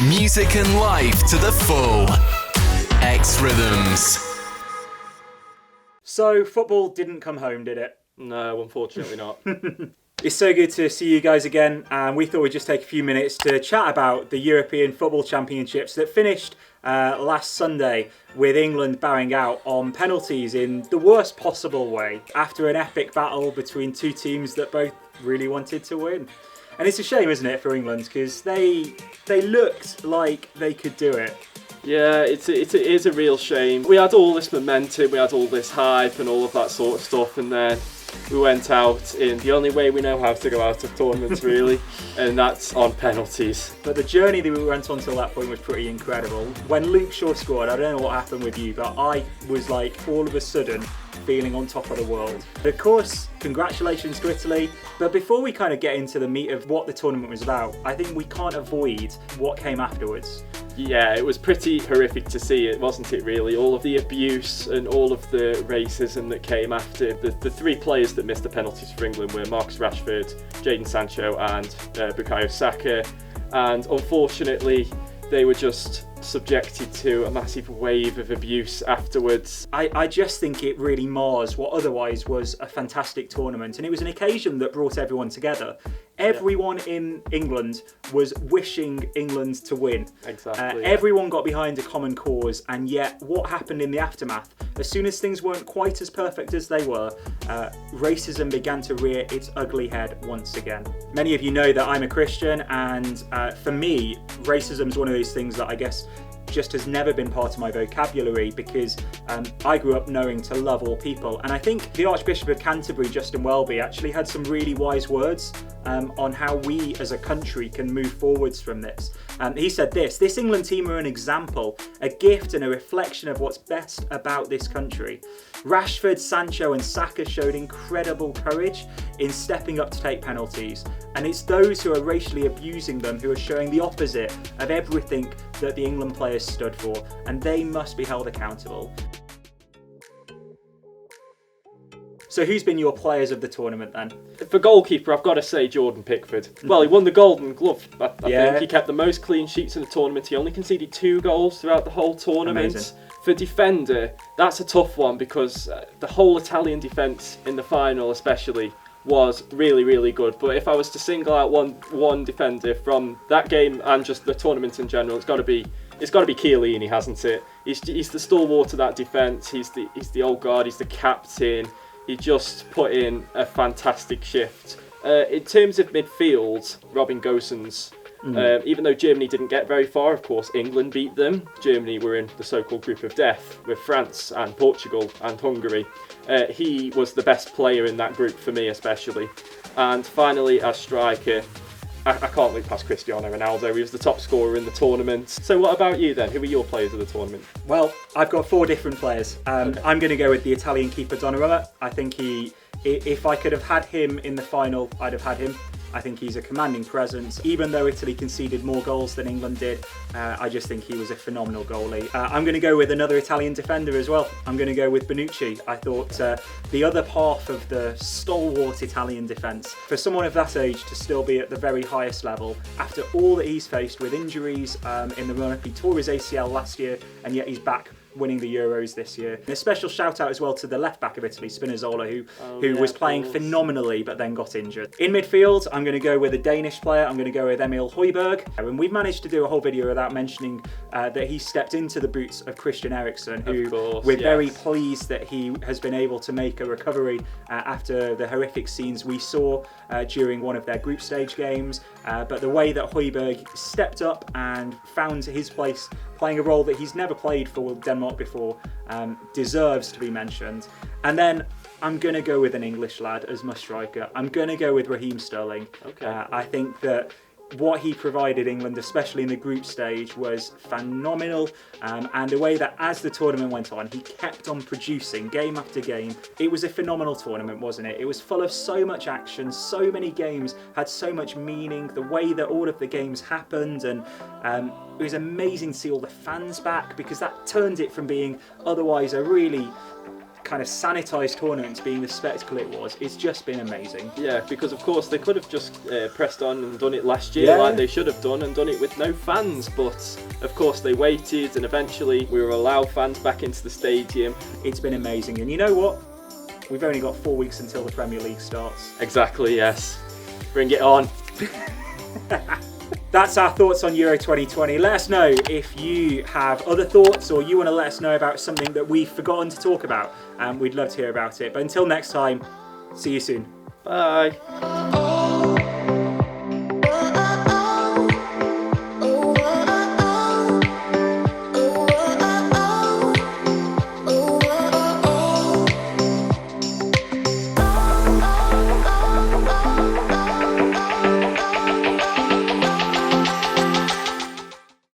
Music and life to the full. xRhythms. So, football didn't come home, did it? No, unfortunately not. It's so good to see you guys again, and we thought we'd just take a few minutes to chat about the European Football Championships that finished last Sunday with England bowing out on penalties in the worst possible way after an epic battle between two teams that both really wanted to win. And it's a shame, isn't it, for England, because they looked like they could do it. Yeah, it is a real shame. We had all this momentum, we had all this hype and all of that sort of stuff, and then we went out in the only way we know how to go out of tournaments, really, and that's on penalties. But the journey that we went on till that point was pretty incredible. When Luke Shaw scored, I don't know what happened with you, but I was like all of a sudden feeling on top of the world. Of course, congratulations to Italy, but before we kind of get into the meat of what the tournament was about, I think we can't avoid what came afterwards. Yeah, it was pretty horrific to see it, wasn't it, really? All of the abuse and all of the racism that came after. The three players that missed the penalties for England were Marcus Rashford, Jadon Sancho and Bukayo Saka. And unfortunately, they were just subjected to a massive wave of abuse afterwards. I just think it really mars what otherwise was a fantastic tournament, and it was an occasion that brought everyone together. Everyone in England was wishing England to win. Exactly. Everyone got behind a common cause, and yet what happened in the aftermath? As soon as things weren't quite as perfect as they were, racism began to rear its ugly head once again. Many of you know that I'm a Christian, and for me, racism is one of those things that I guess just has never been part of my vocabulary, because I grew up knowing to love all people. And I think the Archbishop of Canterbury, Justin Welby, actually had some really wise words on how we as a country can move forwards from this. He said this England team are an example, a gift and a reflection of what's best about this country. Rashford, Sancho and Saka showed incredible courage in stepping up to take penalties, and it's those who are racially abusing them who are showing the opposite of everything that the England players stood for, and they must be held accountable. So who's been your players of the tournament then? For goalkeeper, I've got to say Jordan Pickford. Well, he won the Golden Glove, I think. He kept the most clean sheets in the tournament. He only conceded 2 goals throughout the whole tournament. Amazing. For defender, that's a tough one, because the whole Italian defence in the final especially was really, really good. But if I was to single out one defender from that game and just the tournament in general, it's got to be Chiellini, hasn't it? He's the stalwart of that defence. He's the old guard. He's the captain. He just put in a fantastic shift. In terms of midfield, Robin Gosens, even though Germany didn't get very far, of course, England beat them. Germany were in the so-called group of death with France and Portugal and Hungary. He was the best player in that group for me, especially. And finally, as striker, I can't look past Cristiano Ronaldo. He was the top scorer in the tournament. So what about you then? Who were your players of the tournament? Well, I've got 4 different players. Okay. I'm going to go with the Italian keeper Donnarumma. I think if I could have had him in the final, I'd have had him. I think he's a commanding presence. Even though Italy conceded more goals than England did, I just think he was a phenomenal goalie. I'm going to go with another Italian defender as well. I'm going to go with Bonucci. I thought the other half of the stalwart Italian defence, for someone of that age to still be at the very highest level, after all that he's faced with injuries in the run-up, he tore his ACL last year, and yet he's back winning the Euros this year. And a special shout out as well to the left back of Italy, Spinazzola, who was playing phenomenally but then got injured. In midfield, I'm going to go with a Danish player. I'm going to go with Emil Højbjerg. And we've managed to do a whole video without mentioning that he stepped into the boots of Christian Eriksen, who we're very pleased that he has been able to make a recovery after the horrific scenes we saw during one of their group stage games. But the way that Højbjerg stepped up and found his place playing a role that he's never played for Denmark before deserves to be mentioned. And then I'm going to go with an English lad as my striker. I'm going to go with Raheem Sterling. Okay. I think that what he provided England, especially in the group stage, was phenomenal. And the way that as the tournament went on, he kept on producing game after game. It was a phenomenal tournament, wasn't it? It was full of so much action, so many games had so much meaning, the way that all of the games happened, and it was amazing to see all the fans back, because that turned it from being otherwise a really kind of sanitised tournament being the spectacle it was, it's just been amazing. Yeah, because of course they could have just pressed on and done it last year Yeah. like they should have done and done it with no fans, but of course they waited and eventually we were allowed fans back into the stadium. It's been amazing, and you know what? We've only got 4 weeks until the Premier League starts. Exactly, yes. Bring it on. That's our thoughts on Euro 2020. Let us know if you have other thoughts or you want to let us know about something that we've forgotten to talk about. We'd love to hear about it. But until next time, see you soon. Bye.